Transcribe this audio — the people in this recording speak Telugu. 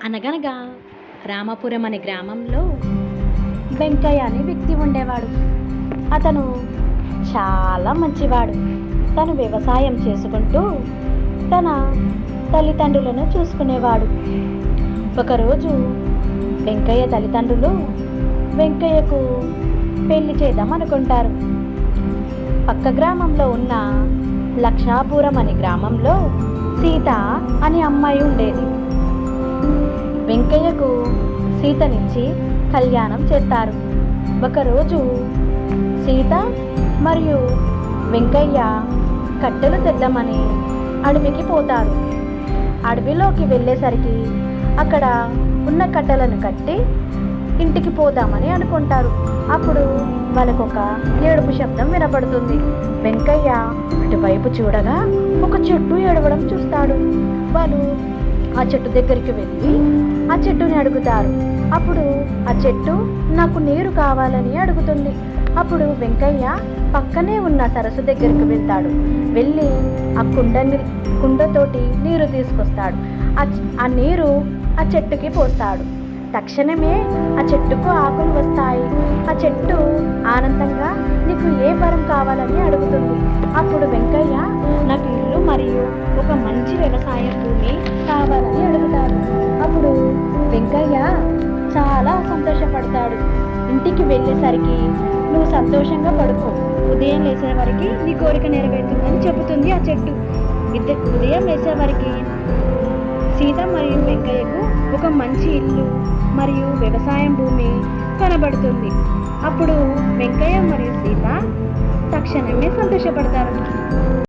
అనగనగా రామాపురం అనే గ్రామంలో వెంకయ్య అనే వ్యక్తి ఉండేవాడు. అతను చాలా మంచివాడు. తను వ్యవసాయం చేసుకుంటూ తన తల్లిదండ్రులను చూసుకునేవాడు. ఒకరోజు వెంకయ్య తల్లిదండ్రులు వెంకయ్యకు పెళ్లి చేద్దాం అనుకుంటారు. పక్క గ్రామంలో ఉన్న లక్షాపురం అనే గ్రామంలో సీత అనే అమ్మాయి ఉండేది. వెంకయ్యకు సీతనిచ్చి కళ్యాణం చేస్తారు. ఒకరోజు సీత మరియు వెంకయ్య కట్టెలు తెద్దామని అడవికి పోతారు. అడవిలోకి వెళ్ళేసరికి అక్కడ ఉన్న కట్టెలను కట్టి ఇంటికి పోదామని అనుకుంటారు. అప్పుడు వాళ్ళకొక ఏడుపు శబ్దం వినపడుతుంది. వెంకయ్య అటువైపు చూడగా ఒక చెట్టు ఏడవడం చూస్తాడు. వాళ్ళు ఆ చెట్టు దగ్గరికి వెళ్ళి ఆ చెట్టుని అడుగుతారు. అప్పుడు ఆ చెట్టు నాకు నీరు కావాలని అడుగుతుంది. అప్పుడు వెంకయ్య పక్కనే ఉన్న సరస్సు దగ్గరికి వెళ్తాడు. వెళ్ళి ఆ కుండతోటి నీరు తీసుకొస్తాడు. ఆ నీరు ఆ చెట్టుకి పోస్తాడు. తక్షణమే ఆ చెట్టుకు ఆకులు వస్తాయి. ఆ చెట్టు ఆనందంగా నీకు ఏ వరం కావాలని అడుగుతుంది. అప్పుడు వెంకయ్య నాకు ఇల్లు మరియు ఒక మంచి వ్యవసాయ భూమి కావాలని అడుగుతాడు. అప్పుడు వెంకయ్య చాలా సంతోషపడతాడు. ఇంటికి వెళ్ళేసరికి నువ్వు సంతోషంగా పడుకో, ఉదయం లేచే వరకు నీ కోరిక నెరవేరుతుందని చెబుతుంది ఆ చెట్టు. ఉదయం లేచే వరకు సీత మరియు వెంకయ్యకు ఒక మంచి ఇల్లు మరియు వ్యవసాయం భూమి కనబడుతుంది. అప్పుడు వెంకయ్య మరియు సీత తక్షణమే సంతోషపడతారు.